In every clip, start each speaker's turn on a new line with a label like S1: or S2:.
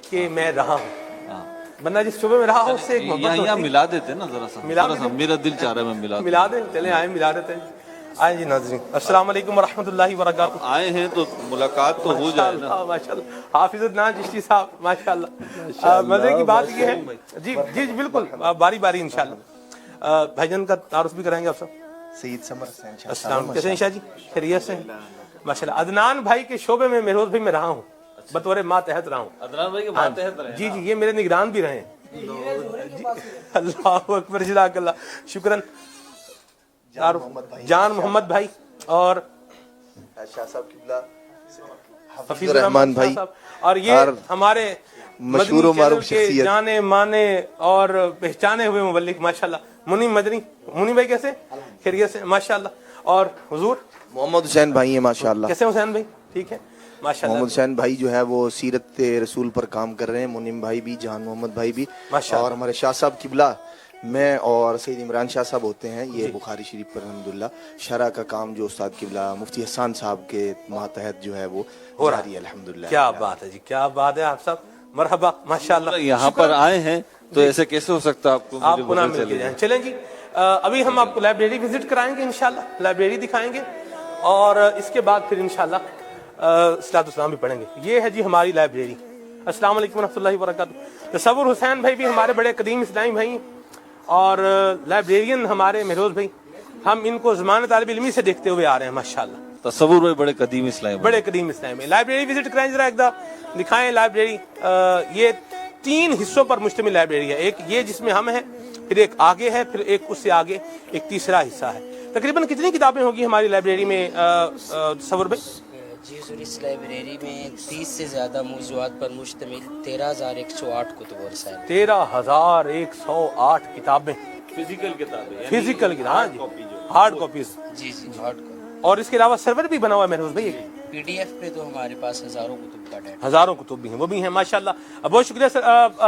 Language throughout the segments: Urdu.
S1: کہ میں رہا ہوں بندہ جس شعبے میں رہا ہو اس سے ایک محبت
S2: یہاں ملا دیتے نا ذرا سا میرا دل چاہ رہا ہے میں
S1: ملا دیں چلیں آئیں ملا دیتے ہیں آئیں جی ناظرین السلام علیکم ورحمۃ اللہ وبرکاتہ
S2: آئے ہیں تو ملاقات تو ہو جائے نا
S1: ماشاء اللہ حافظ عدنان چشتی صاحب ماشاء اللہ مزے کی بات یہ ہے جی جی بالکل باری باری انشاءاللہ بھائی جان کا تعارف بھی کرائیں گے آپ سب
S3: سید سمر حسین شاہ
S1: السلام کیسے ہیں شاہ جی خیریت سے ماشاء اللہ عدنان بھائی کے شعبے میں مہروز بھائی میں رہا ہوں بطور ماتحت رہا ہوں
S2: عدنان بھائی کے ماتحت رہے
S1: جی جی یہ میرے نگران بھی رہے ہیں اللہ اکبر جزاک اللہ شکراً جان محمد بھائی اور
S3: شاہ صاحب قبلہ
S1: حفیظ الرحمان بھائی اور یہ ہمارے
S3: مشہور و معروف شخصیت
S1: جانے مانے اور پہچانے ہوئے مبلغ ماشاءاللہ منی مدنی منی بھائی کیسے خیریت سے ماشاءاللہ اور حضور
S3: محمد حسین بھائی ہیں ماشاءاللہ
S1: کیسے حسین بھائی ٹھیک ہے ماشاءاللہ
S3: محمد حسین بھائی جو ہے وہ سیرت رسول پر کام کر رہے ہیں منیم بھائی بھی جان محمد بھائی بھی اور ہمارے شاہ صاحب قبلہ میں اور سید عمران شاہ صاحب ہوتے ہیں یہ بخاری شریف پر الحمدللہ شرح کا کام جو استاد قبلہ مفتی حسان صاحب کے ماتحت جو ہے وہ ہو رہی ہے الحمدللہ
S1: کیا بات ہے جی کیا بات ہے آپ سب مرحبا ماشاءاللہ
S2: یہاں پر آئے ہیں تو ایسے کیسے ہو سکتا آپ کو
S1: نہ مل کے جائیں چلیں جی ابھی ہم آپ کو لائبریری وزٹ کرائیں گے انشاءاللہ لائبریری دکھائیں گے اور اس کے بعد پھر انشاءاللہ صلاۃ السلام بھی پڑھیں گے یہ ہے جی ہماری لائبریری السلام علیکم ورحمۃ اللہ وبرکاتہ تصور حسین بھائی بھی ہمارے بڑے قدیم اسلامی بھائی اور لائبریرین ہمارے مہروز بھائی ہم ان کو زمانہ طالب علمی سے دیکھتے ہوئے آ رہے ہیں ماشاءاللہ
S2: تصور میں بڑے قدیم اسلامی
S1: بڑے قدیم اسلامی لائبریری وزٹ کرائیں ذرا ایک دفعہ دکھائیں لائبریری یہ 3 حصوں پر مشتمل لائبریری ہے ایک یہ جس میں ہم ہیں پھر ایک آگے ہے پھر ایک اس سے آگے ایک تیسرا حصہ ہے تقریباً کتنی کتابیں ہوگی ہماری لائبریری میں تصور بھائی
S4: جی حضور اس لائبریری میں 30 سے زیادہ موضوعات پر مشتمل 13,108 کتب اور رسائل
S1: 13,108 کتابیں
S2: فزیکل کتابیں
S1: فزیکل کتابیں ہارڈ کاپیز
S4: جی جی ہارڈ کاپی
S1: اور اس کے علاوہ سرور بھی بنا ہوا ہے مہروز بھائی
S4: پی ڈی ایف پہ تو ہمارے پاس ہزاروں کتب کا ڈیٹا
S1: ہزاروں کتب بھی ہیں وہ بھی ہیں ماشاءاللہ بہت شکریہ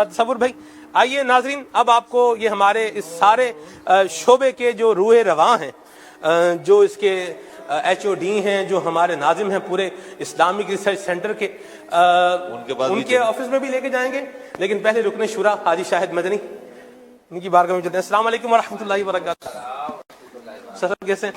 S1: تصور بھائی آئیے ناظرین اب آپ کو یہ ہمارے اس سارے شعبے کے جو روح رواں ہیں جو اس کے ایچ او ڈی ہیں جو ہمارے ناظم ہیں پورے اسلامک ریسرچ سینٹر کے ان کے آفس میں بھی لے کے جائیں گے لیکن پہلے رکن شورا حاجی شاہد مدنی ان کی بارگاہ میں چلتے ہیں السلام علیکم ورحمۃ اللہ وبرکاتہ سر کیسے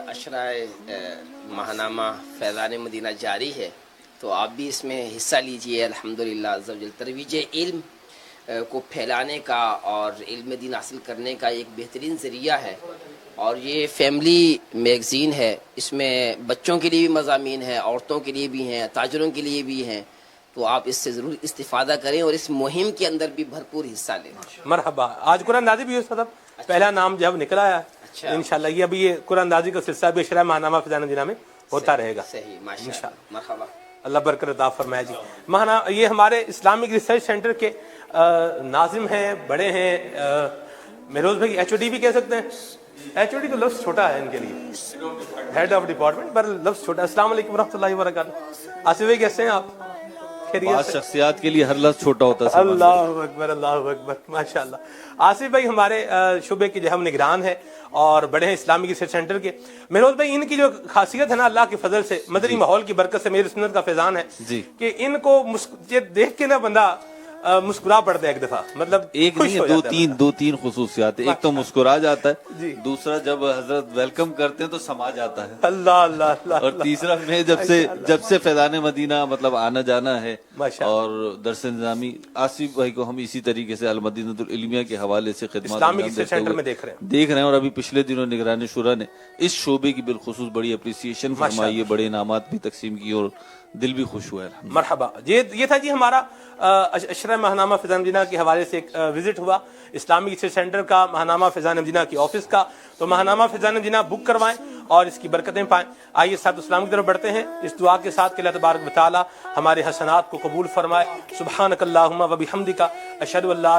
S5: اشرائے ماہنامہ فیضان مدینہ جاری ہے تو آپ بھی اس میں حصہ لیجئے الحمدللہ عز و جل ترویج علم کو پھیلانے کا اور علم دین حاصل کرنے کا ایک بہترین ذریعہ ہے اور یہ فیملی میگزین ہے اس میں بچوں کے لیے بھی مضامین ہیں عورتوں کے لیے بھی ہیں تاجروں کے لیے بھی ہیں تو آپ اس سے ضرور استفادہ کریں اور اس مہم کے اندر بھی بھرپور حصہ لیں
S1: مرحبا آج قرآن اندازی بھی ہو پہلا نام جب نکلا ہے انشاءاللہ یہ ابھی یہ قرآن اندازی کا سلسلہ بھی اشرح ماہنامہ فیضان مدینہ میں ہوتا رہے گا
S5: صحیح ماشاءاللہ مرحبا
S1: اللہ برکت عطا فرمائے جی یہ ہمارے اسلامک ریسرچ سینٹر کے ناظم ہیں بڑے ہیں مہروز بھائی ایچ او ڈی بھی کہہ سکتے ہیں ایچ او ڈی تو لفظ چھوٹا ہے ان کے لیے ہیڈ آف ڈپارٹمنٹ پر لفظ چھوٹا ہے السلام علیکم ورحمۃ اللہ وبرکاتہ آصف بھائی کیسے ہیں آپ
S2: بعض شخصیات کے لیے ہر لفظ چھوٹا ہوتا ہے
S1: اللہ اکبر ماشاءاللہ آصف بھائی ہمارے شعبے کے جو ہم نگران ہیں اور بڑے ہیں اسلامک ریسرچ سینٹر کے مہروز بھائی ان کی جو خاصیت ہے نا اللہ کے فضل سے مدنی ماحول کی برکت سے میری سنت کا فیضان ہے کہ ان کو دیکھ کے نا بندہ مسکرا پڑتا ہے ایک دفعہ مطلب
S2: ایک نہیں دو تین خصوصیات ایک تو مسکرا جاتا ہے دوسرا جب حضرت ویلکم کرتے ہیں تو سما جاتا ہے
S1: اللہ
S2: اور تیسرا میں جب سے فیضان مدینہ مطلب آنا جانا ہے اور درس نظامی آصف بھائی کو ہم اسی طریقے سے المدینۃ العلمیہ کے حوالے سے خدمات دیکھ رہے ہیں اور ابھی پچھلے دنوں نگران شورا نے اس شعبے کی بالخصوص بڑی اپریسیشن فرمائی ہے بڑے انعامات بھی تقسیم کی اور دل بھی خوش ہوا ہے
S1: مرحبا یہ تھا جی ہمارا اشرح ماہنامہ فیضان مدینہ کے حوالے سے ایک وزٹ ہوا اسلامک ریسرچ سینٹر کا ماہنامہ فیضان مدینہ کی آفس کا تو ماہنامہ فیضان مدینہ بک کروائیں اور اس کی برکتیں پائیں آئیے صلاۃ السلام کی طرف بڑھتے ہیں اس دعا کے ساتھ کہ اللہ تبارک و تعالی ہمارے حسنات کو قبول فرمائے سبحانک اللہم و بحمدک اشہد ان لا